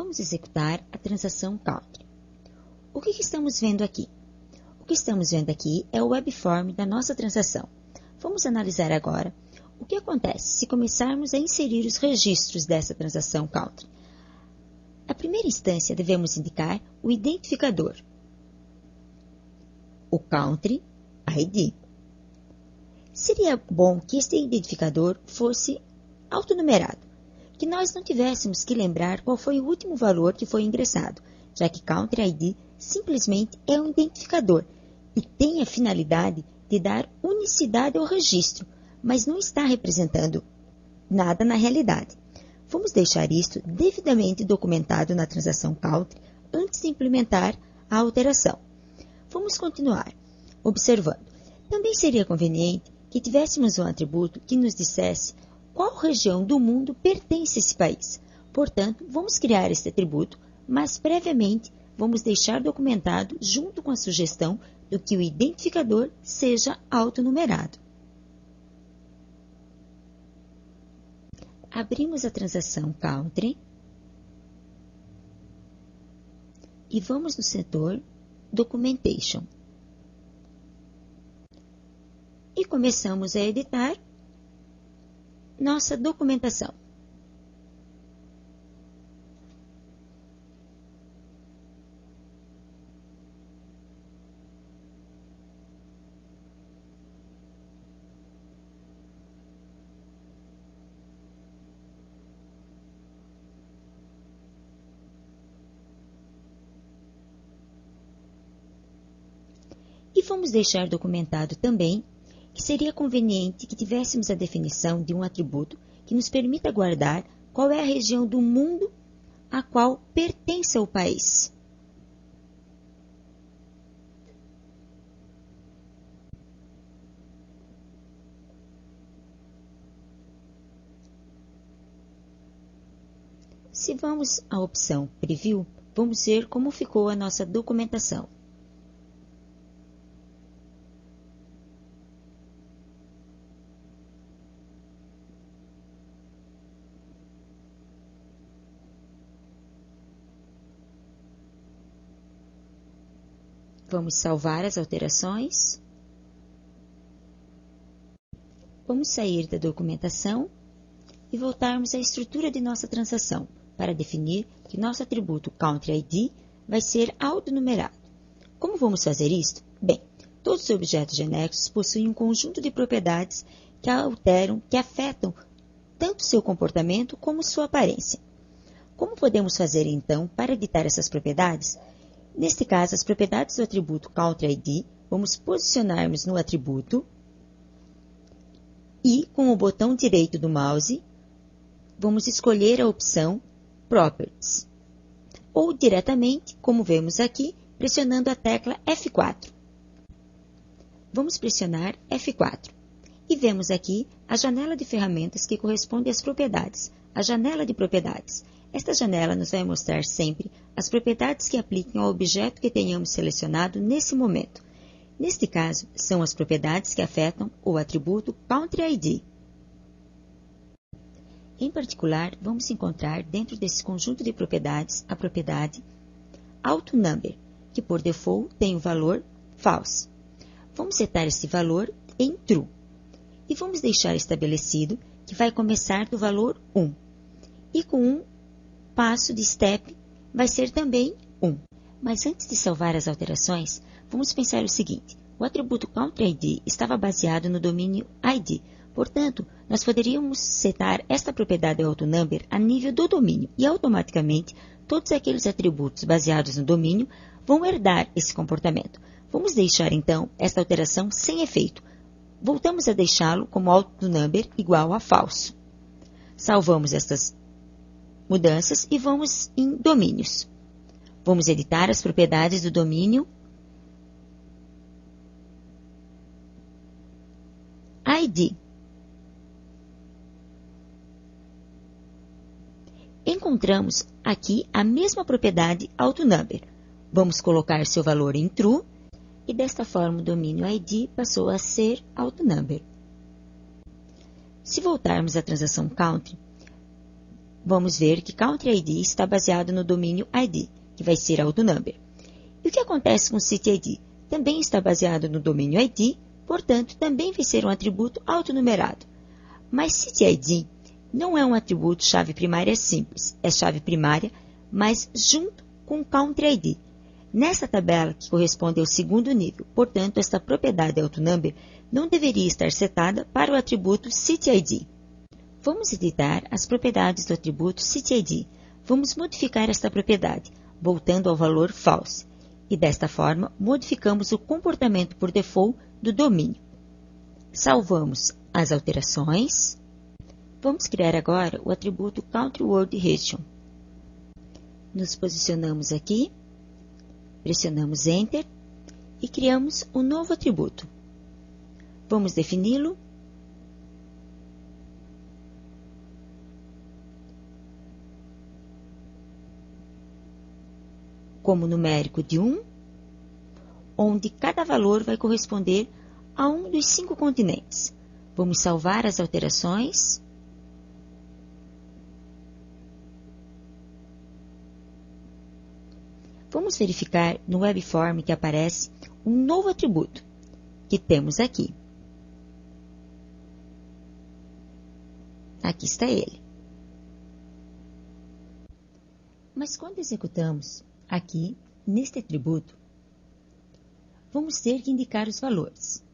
Vamos executar a transação Country. O que estamos vendo aqui? O que estamos vendo aqui é o webform da nossa transação. Vamos analisar agora o que acontece se começarmos a inserir os registros dessa transação Country. A primeira instância devemos indicar o identificador, o Country ID. Seria bom que este identificador fosse autonumerado, que nós não tivéssemos que lembrar qual foi o último valor que foi ingressado, já que Country ID simplesmente é um identificador e tem a finalidade de dar unicidade ao registro, mas não está representando nada na realidade. Vamos deixar isto devidamente documentado na transação Country antes de implementar a alteração. Vamos continuar observando. Também seria conveniente que tivéssemos um atributo que nos dissesse qual região do mundo pertence a esse país. Portanto, vamos criar este atributo, mas previamente vamos deixar documentado junto com a sugestão de que o identificador seja autonumerado. Abrimos a transação Country e vamos no setor Documentation. E começamos a editar nossa documentação. E vamos deixar documentado também que seria conveniente que tivéssemos a definição de um atributo que nos permita guardar qual é a região do mundo a qual pertence o país. Se vamos à opção Preview, vamos ver como ficou a nossa documentação. Vamos salvar as alterações. Vamos sair da documentação e voltarmos à estrutura de nossa transação para definir que nosso atributo Country ID vai ser autonumerado. Como vamos fazer isso? Bem, todos os objetos de anexos possuem um conjunto de propriedades que alteram, que afetam tanto seu comportamento como sua aparência. Como podemos fazer então para editar essas propriedades? Neste caso, as propriedades do atributo Country ID, vamos posicionarmos no atributo e, com o botão direito do mouse, vamos escolher a opção Properties. Ou diretamente, como vemos aqui, pressionando a tecla F4. Vamos pressionar F4. E vemos aqui a janela de ferramentas que corresponde às propriedades, a janela de propriedades. Esta janela nos vai mostrar sempre as propriedades que aplicam ao objeto que tenhamos selecionado nesse momento. Neste caso, são as propriedades que afetam o atributo Country ID. Em particular, vamos encontrar dentro desse conjunto de propriedades a propriedade AutoNumber, que por default tem o valor false. Vamos setar esse valor em True. E vamos deixar estabelecido que vai começar do valor 1. E com um passo de step vai ser também 1. Mas antes de salvar as alterações, vamos pensar o seguinte: o atributo Country ID estava baseado no domínio ID. Portanto, nós poderíamos setar esta propriedade AutoNumber a nível do domínio e automaticamente todos aqueles atributos baseados no domínio vão herdar esse comportamento. Vamos deixar então esta alteração sem efeito. Voltamos a deixá-lo como AutoNumber igual a falso. Salvamos estas mudanças e vamos em domínios. Vamos editar as propriedades do domínio ID. Encontramos aqui a mesma propriedade AutoNumber. Vamos colocar seu valor em True e desta forma o domínio ID passou a ser AutoNumber. Se voltarmos à transação Country, vamos ver que CountryID está baseado no domínio ID, que vai ser AutoNumber. E o que acontece com CityID? Também está baseado no domínio ID, portanto, também vai ser um atributo autonumerado. Mas CityID não é um atributo chave primária simples, é chave primária, mas junto com CountryID. Nessa tabela, que corresponde ao segundo nível, portanto, esta propriedade AutoNumber não deveria estar setada para o atributo CityID. Vamos editar as propriedades do atributo CityID. Vamos modificar esta propriedade, voltando ao valor false. E desta forma, modificamos o comportamento por default do domínio. Salvamos as alterações. Vamos criar agora o atributo Country World Region. Nos posicionamos aqui, pressionamos Enter e criamos um novo atributo. Vamos defini-lo como numérico de 1, onde cada valor vai corresponder a um dos 5 continentes. Vamos salvar as alterações. Vamos verificar no Webform que aparece um novo atributo, que temos aqui. Aqui está ele. Mas quando executamos aqui, neste atributo, vamos ter que indicar os valores.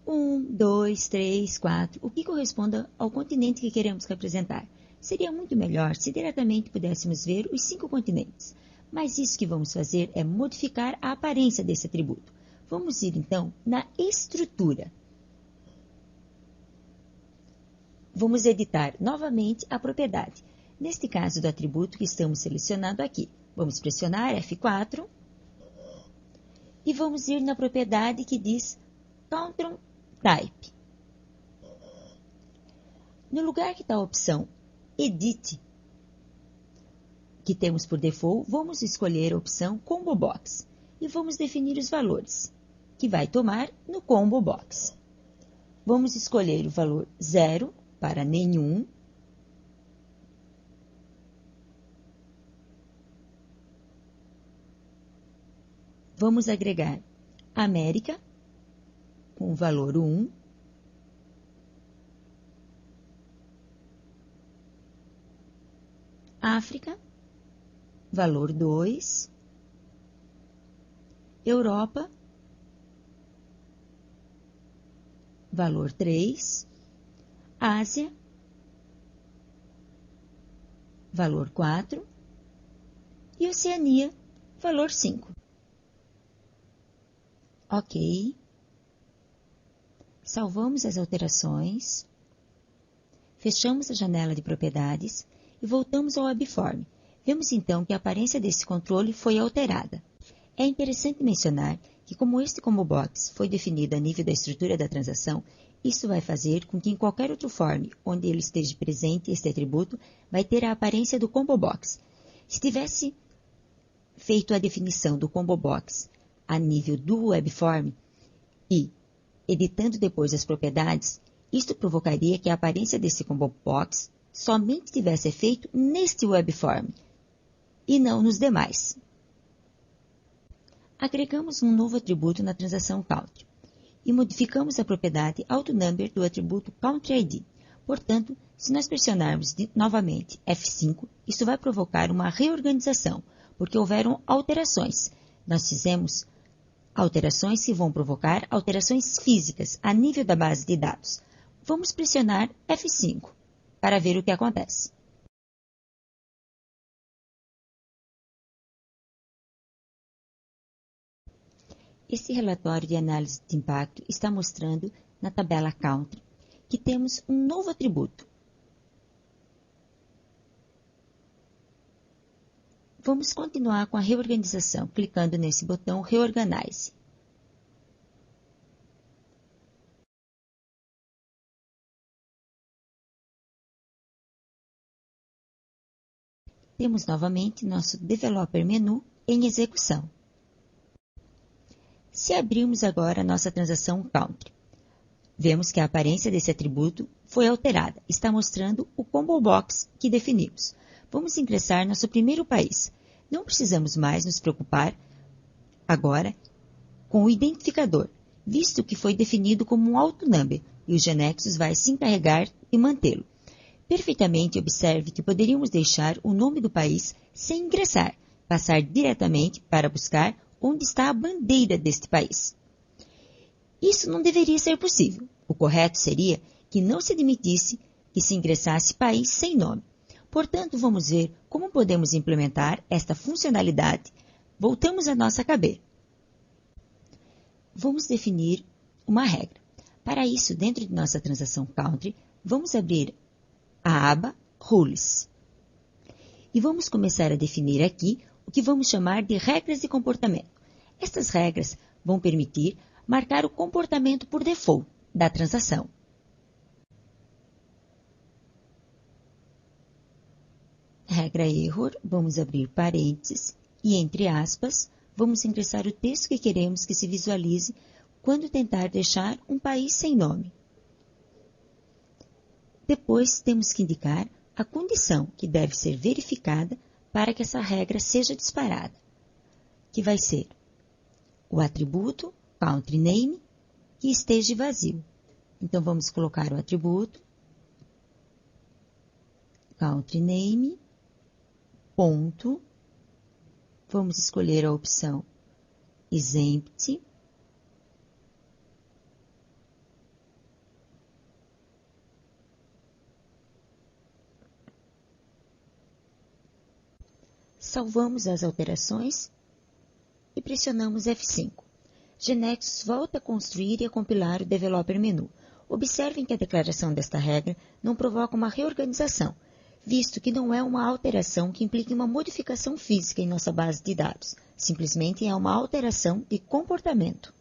1, 2, 3, 4, o que corresponda ao continente que queremos representar. Seria muito melhor se diretamente pudéssemos ver os 5 continentes. Mas isso que vamos fazer é modificar a aparência desse atributo. Vamos ir, então, na estrutura. Vamos editar novamente a propriedade. Neste caso do atributo que estamos selecionando aqui. Vamos pressionar F4 e vamos ir na propriedade que diz Country Type. No lugar que está a opção Edit, que temos por default, vamos escolher a opção Combo Box e vamos definir os valores, que vai tomar no Combo Box. Vamos escolher o valor 0 para nenhum. Vamos agregar América, com o valor 1. África, valor 2. Europa, valor 3. Ásia, valor 4. E Oceania, valor 5. Ok. Salvamos as alterações. Fechamos a janela de propriedades e voltamos ao Webform. Vemos então que a aparência desse controle foi alterada. É interessante mencionar que como este Combo Box foi definido a nível da estrutura da transação, isso vai fazer com que em qualquer outro form onde ele esteja presente este atributo, vai ter a aparência do Combo Box. Se tivesse feito a definição do Combo Box a nível do Webform e editando depois as propriedades, isto provocaria que a aparência desse Combo Box somente tivesse efeito neste Webform e não nos demais. Agregamos um novo atributo na transação Country e modificamos a propriedade AutoNumber do atributo CountryID. Portanto, se nós pressionarmos novamente F5, isso vai provocar uma reorganização, porque houveram alterações. Nós fizemos alterações que vão provocar alterações físicas a nível da base de dados. Vamos pressionar F5 para ver o que acontece. Esse relatório de análise de impacto está mostrando na tabela Country que temos um novo atributo. Vamos continuar com a reorganização, clicando nesse botão Reorganize. Temos novamente nosso Developer Menu em execução. Se abrirmos agora a nossa transação Country, vemos que a aparência desse atributo foi alterada. Está mostrando o Combo Box que definimos. vamos ingressar nosso primeiro país. Não precisamos mais nos preocupar agora com o identificador, visto que foi definido como um autonumber e o GeneXus vai se encarregar de mantê-lo. Perfeitamente observe que poderíamos deixar o nome do país sem ingressar, passar diretamente para buscar onde está a bandeira deste país. Isso não deveria ser possível. O correto seria que não se admitisse que se ingressasse país sem nome. Portanto, vamos ver como podemos implementar esta funcionalidade. Voltamos à nossa KB. Vamos definir uma regra. Para isso, dentro de nossa transação Country, vamos abrir a aba Rules. E vamos começar a definir aqui o que vamos chamar de regras de comportamento. Estas regras vão permitir marcar o comportamento por default da transação. Regra error, vamos abrir parênteses e, entre aspas, vamos ingressar o texto que queremos que se visualize quando tentar deixar um país sem nome. Depois, temos que indicar a condição que deve ser verificada para que essa regra seja disparada, que vai ser o atributo country name que esteja vazio. Então, vamos colocar o atributo country name, ponto, vamos escolher a opção exempt, salvamos as alterações e pressionamos F5. GeneXus volta a construir e a compilar o Developer Menu. Observem que a declaração desta regra não provoca uma reorganização, visto que não é uma alteração que implique uma modificação física em nossa base de dados. Simplesmente é uma alteração de comportamento.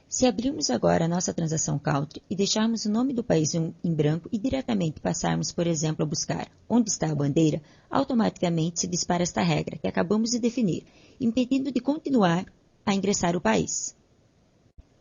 Se abrirmos agora a nossa transação Country e deixarmos o nome do país em branco e diretamente passarmos, por exemplo, a buscar onde está a bandeira, automaticamente se dispara esta regra que acabamos de definir, impedindo de continuar a ingressar o país.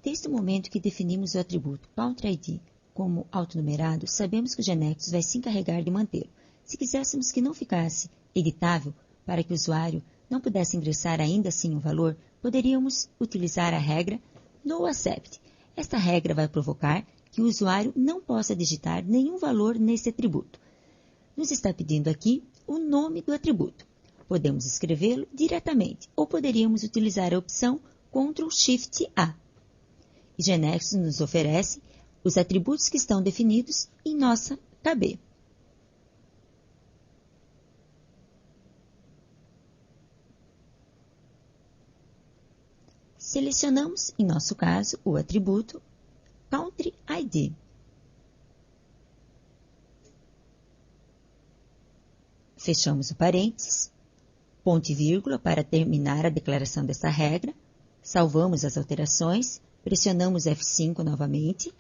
Desde o momento que definimos o atributo Country ID como autonumerado, sabemos que o GeneXus vai se encarregar de mantê-lo. Se quiséssemos que não ficasse editável para que o usuário não pudesse ingressar ainda assim o valor, poderíamos utilizar a regra NoAccept. Esta regra vai provocar que o usuário não possa digitar nenhum valor nesse atributo. Nos está pedindo aqui o nome do atributo. Podemos escrevê-lo diretamente ou poderíamos utilizar a opção Ctrl+Shift+A. E GeneXus nos oferece os atributos que estão definidos em nossa KB. Selecionamos, em nosso caso, o atributo Country ID. Fechamos o parênteses, ponto e vírgula para terminar a declaração dessa regra, salvamos as alterações, pressionamos F5 novamente.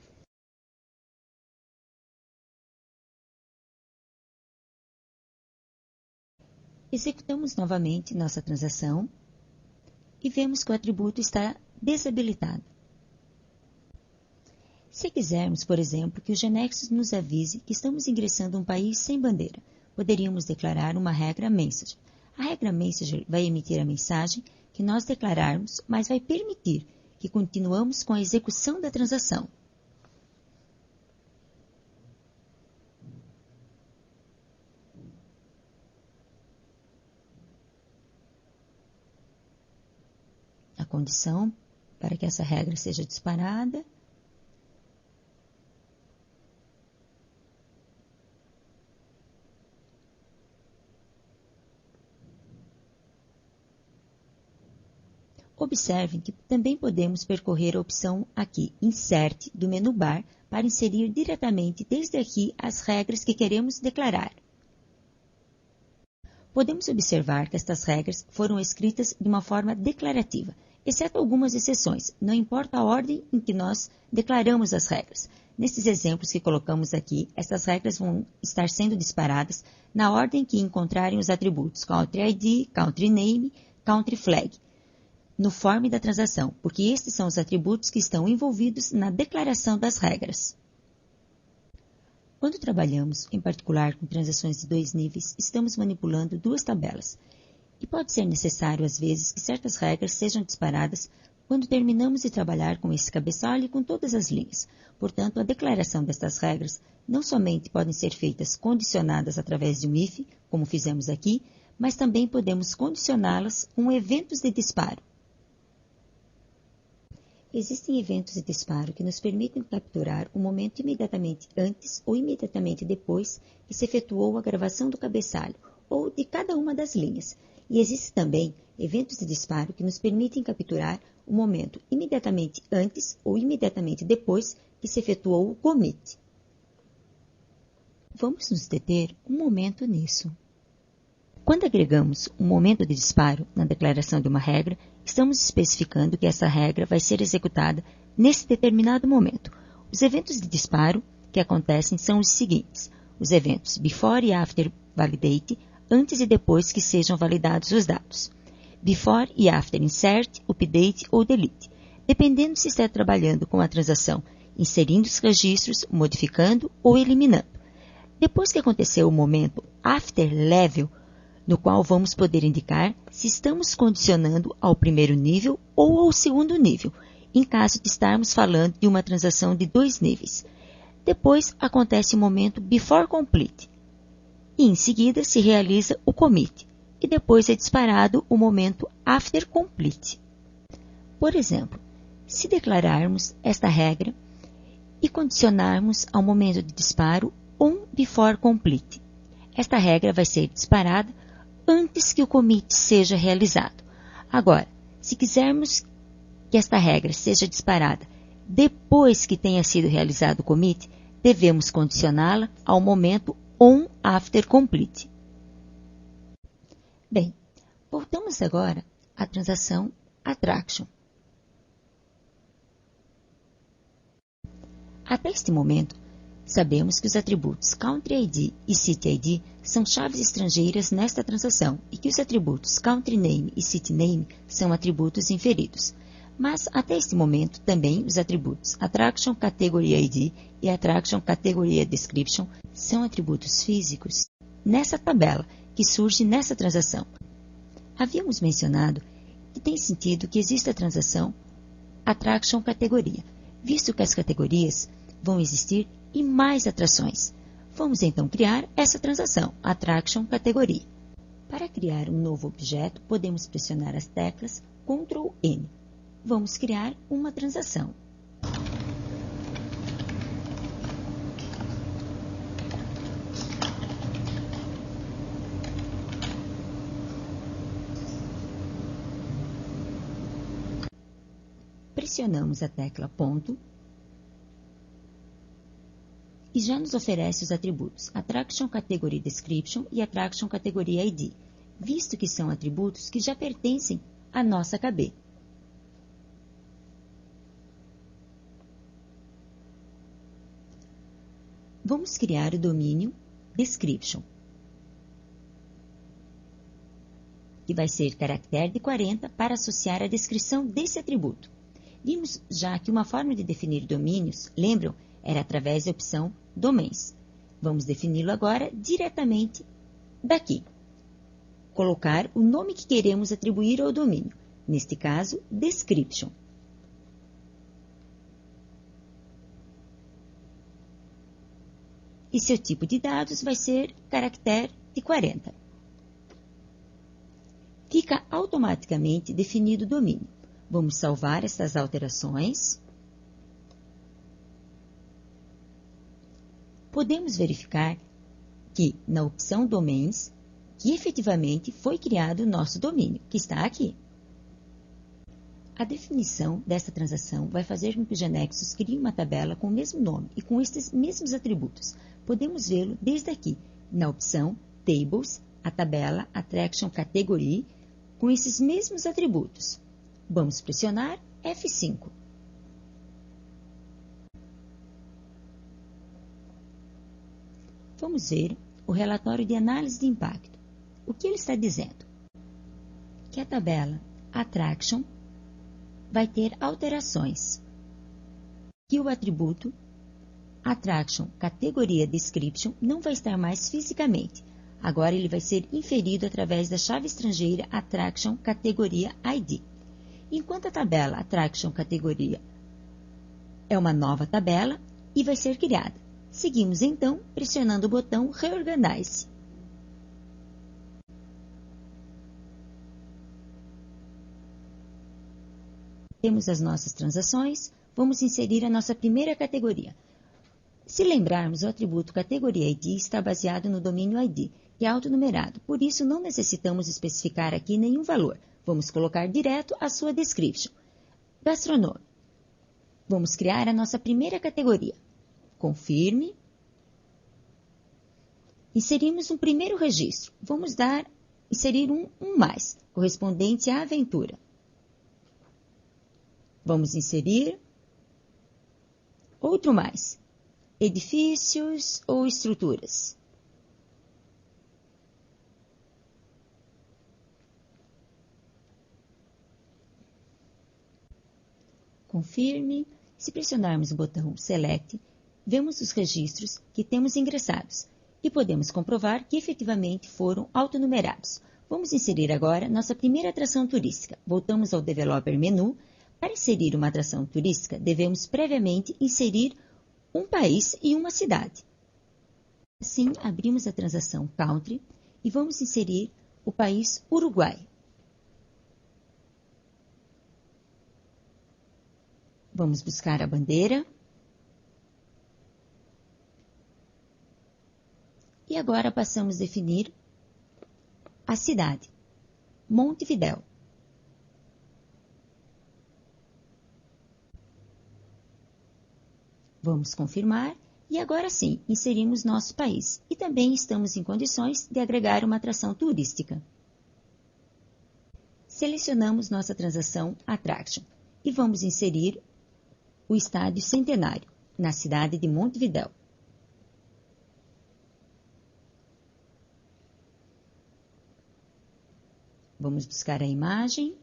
Executamos novamente nossa transação e vemos que o atributo está desabilitado. Se quisermos, por exemplo, que o GeneXus nos avise que estamos ingressando um país sem bandeira, poderíamos declarar uma regra Messenger. A regra Messenger vai emitir a mensagem que nós declararmos, mas vai permitir que continuamos com a execução da transação. A condição para que essa regra seja disparada observem que também podemos percorrer a opção aqui, Insert, do menu Bar, para inserir diretamente desde aqui as regras que queremos declarar. Podemos observar que estas regras foram escritas de uma forma declarativa, exceto algumas exceções, não importa a ordem em que nós declaramos as regras. Nesses exemplos que colocamos aqui, essas regras vão estar sendo disparadas na ordem que encontrarem os atributos Country ID, Country Name, Country Flag, no form da transação, porque estes são os atributos que estão envolvidos na declaração das regras. Quando trabalhamos, em particular, com transações de 2 níveis, estamos manipulando 2 tabelas, e pode ser necessário, às vezes, que certas regras sejam disparadas quando terminamos de trabalhar com esse cabeçalho e com todas as linhas. Portanto, a declaração destas regras não somente podem ser feitas condicionadas através de um if, como fizemos aqui, mas também podemos condicioná-las com eventos de disparo. Existem eventos de disparo que nos permitem capturar o momento imediatamente antes ou imediatamente depois que se efetuou a gravação do cabeçalho ou de cada uma das linhas. E existem também eventos de disparo que nos permitem capturar o momento imediatamente antes ou imediatamente depois que se efetuou o commit. Vamos nos deter um momento nisso. Quando agregamos um momento de disparo na declaração de uma regra, estamos especificando que essa regra vai ser executada nesse determinado momento. Os eventos de disparo que acontecem são os seguintes: os eventos before e after validate, antes e depois que sejam validados os dados. Before e after insert, update ou delete, dependendo se está trabalhando com a transação inserindo os registros, modificando ou eliminando. Depois que aconteceu o momento after level, no qual vamos poder indicar se estamos condicionando ao primeiro nível ou ao segundo nível, em caso de estarmos falando de uma transação de 2 níveis. Depois acontece o momento before complete, e em seguida se realiza o commit, e depois é disparado o momento after complete. Por exemplo, se declararmos esta regra e condicionarmos ao momento de disparo um before complete, esta regra vai ser disparada antes que o commit seja realizado. Agora, se quisermos que esta regra seja disparada depois que tenha sido realizado o commit, devemos condicioná-la ao momento on after complete. Bem, voltamos agora à transação attraction. Até este momento, sabemos que os atributos Country ID e City ID são chaves estrangeiras nesta transação e que os atributos Country Name e City Name são atributos inferidos. Mas, até este momento, também os atributos Attraction Category ID e Attraction Category Description são atributos físicos nessa tabela que surge nessa transação. Havíamos mencionado que tem sentido que exista a transação Attraction Categoria, visto que as categorias vão existir e mais atrações. Vamos então criar essa transação, Attraction Categoria. Para criar um novo objeto, podemos pressionar as teclas Ctrl N. Vamos criar uma transação. Pressionamos a tecla ponto e já nos oferece os atributos Attraction Category Description e Attraction Category ID, visto que são atributos que já pertencem à nossa KB. Vamos criar o domínio Description, que vai ser caractere de 40 para associar a descrição desse atributo. Vimos já que uma forma de definir domínios, lembram, era através da opção Domains. Vamos defini-lo agora diretamente daqui. Colocar o nome que queremos atribuir ao domínio, neste caso, Description. E seu tipo de dados vai ser caractere de 40. Fica automaticamente definido o domínio. Vamos salvar essas alterações. Podemos verificar que, na opção Domains, que efetivamente foi criado o nosso domínio, que está aqui. A definição dessa transação vai fazer com que o Genexus crie uma tabela com o mesmo nome e com estes mesmos atributos. Podemos vê-lo desde aqui, na opção Tables, a tabela Attraction Category, com esses mesmos atributos. Vamos pressionar F5. Vamos ver o relatório de análise de impacto. O que ele está dizendo? Que a tabela Attraction vai ter alterações. Que o atributo Attraction categoria Description não vai estar mais fisicamente. Agora ele vai ser inferido através da chave estrangeira Attraction categoria ID. Enquanto a tabela Attraction categoria é uma nova tabela e vai ser criada. Seguimos então pressionando o botão Reorganize. Temos as nossas transações, vamos inserir a nossa primeira categoria. Se lembrarmos, o atributo categoria ID está baseado no domínio ID, que é autonumerado, por isso não necessitamos especificar aqui nenhum valor. Vamos colocar direto a sua description. Gastronome. Vamos criar a nossa primeira categoria. Confirme. Inserimos um primeiro registro. Vamos inserir um mais, correspondente à aventura. Vamos inserir outro mais. Edifícios ou estruturas. Confirme. Se pressionarmos o botão Select, vemos os registros que temos ingressados e podemos comprovar que efetivamente foram autonumerados. Vamos inserir agora nossa primeira atração turística. Voltamos ao Developer Menu. Para inserir uma atração turística, devemos previamente inserir um país e uma cidade. Assim, abrimos a transação Country e vamos inserir o país Uruguai. Vamos buscar a bandeira. E agora passamos a definir a cidade, Montevidéu. Vamos confirmar e agora sim inserimos nosso país e também estamos em condições de agregar uma atração turística. Selecionamos nossa transação Attraction e vamos inserir o Estádio Centenário, na cidade de Montevidéu. Vamos buscar a imagem.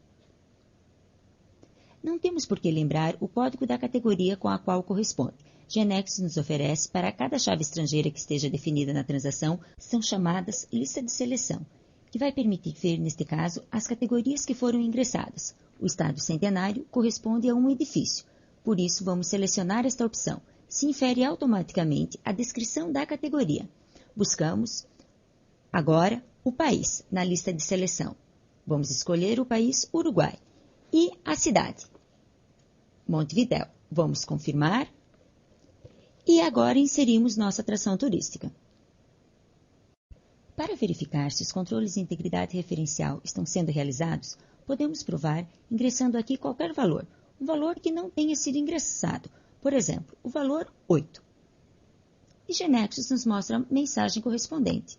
Não temos por que lembrar o código da categoria com a qual corresponde. Genexus nos oferece para cada chave estrangeira que esteja definida na transação, são chamadas lista de seleção, que vai permitir ver, neste caso, as categorias que foram ingressadas. O Estádio Centenário corresponde a um edifício, por isso vamos selecionar esta opção. Se infere automaticamente a descrição da categoria. Buscamos agora o país na lista de seleção. Vamos escolher o país Uruguai e a cidade, Montevidéu. Vamos confirmar e agora inserimos nossa atração turística. Para verificar se os controles de integridade referencial estão sendo realizados, podemos provar ingressando aqui qualquer valor, um valor que não tenha sido ingressado, por exemplo, o valor 8. E Genexus nos mostra a mensagem correspondente.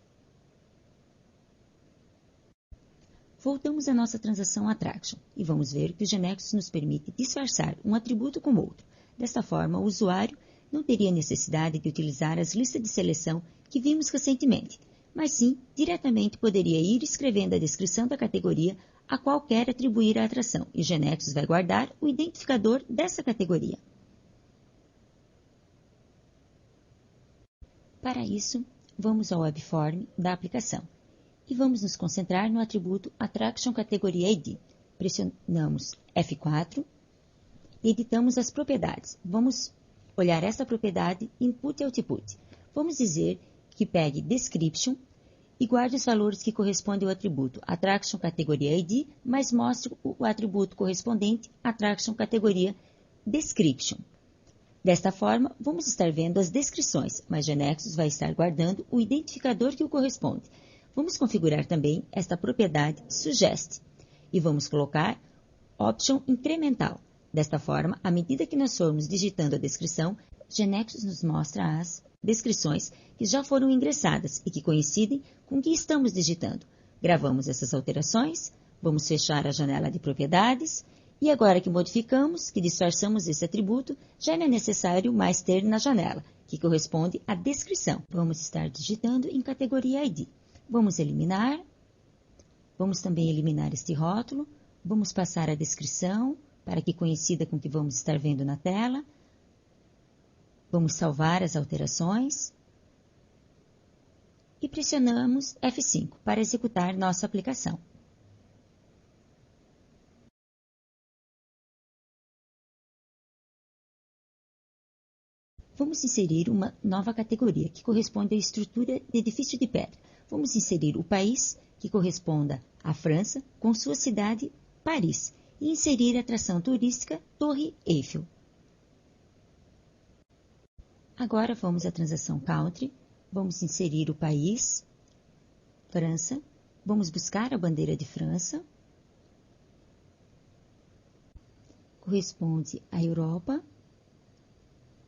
Voltamos à nossa transação Attraction e vamos ver que o Genexus nos permite disfarçar um atributo com outro. Desta forma, o usuário não teria necessidade de utilizar as listas de seleção que vimos recentemente, mas sim, diretamente poderia ir escrevendo a descrição da categoria a qual quer atribuir a atração, e o Genexus vai guardar o identificador dessa categoria. Para isso, vamos ao webform da aplicação e vamos nos concentrar no atributo Attraction Categoria ID. Pressionamos F4 e editamos as propriedades. Vamos olhar essa propriedade Input e Output. Vamos dizer que pegue Description e guarde os valores que correspondem ao atributo Attraction Categoria ID, mas mostre o atributo correspondente Attraction Categoria Description. Desta forma, vamos estar vendo as descrições, mas Genexus vai estar guardando o identificador que o corresponde. Vamos configurar também esta propriedade Suggest e vamos colocar Option Incremental. Desta forma, à medida que nós formos digitando a descrição, Genexus nos mostra as descrições que já foram ingressadas e que coincidem com o que estamos digitando. Gravamos essas alterações, vamos fechar a janela de propriedades e agora que modificamos, que disfarçamos esse atributo, já não é necessário mais ter na janela que corresponde à descrição. Vamos estar digitando em categoria ID. Vamos eliminar. Vamos também eliminar este rótulo. Vamos passar a descrição para que coincida com o que vamos estar vendo na tela. Vamos salvar as alterações. E pressionamos F5 para executar nossa aplicação. Vamos inserir uma nova categoria, que corresponde à estrutura de edifício de pedra. Vamos inserir o país, que corresponda à França, com sua cidade, Paris, e inserir a atração turística Torre Eiffel. Agora vamos à transação Country, vamos inserir o país, França, vamos buscar a bandeira de França, corresponde à Europa,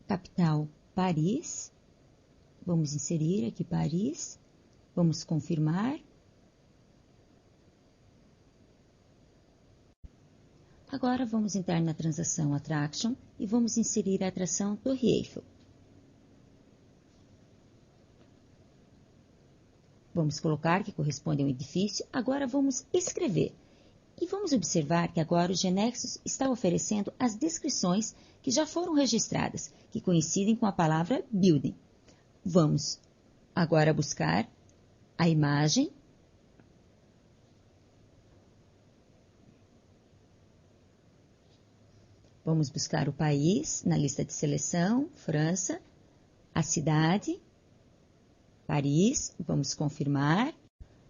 capital Paris, vamos inserir aqui Paris, vamos confirmar. Agora vamos entrar na transação Attraction e vamos inserir a atração Torre Eiffel. Vamos colocar que corresponde a um edifício, agora vamos escrever. E vamos observar que agora o GeoNexus está oferecendo as descrições que já foram registradas, que coincidem com a palavra building. Vamos agora buscar a imagem. Vamos buscar o país na lista de seleção, França, a cidade, Paris, vamos confirmar.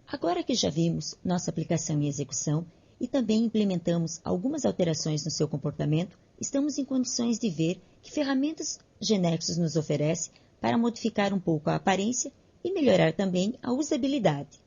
Agora que já vimos nossa aplicação em execução e também implementamos algumas alterações no seu comportamento, estamos em condições de ver que ferramentas GeoNexus nos oferece para modificar um pouco a aparência e melhorar também a usabilidade.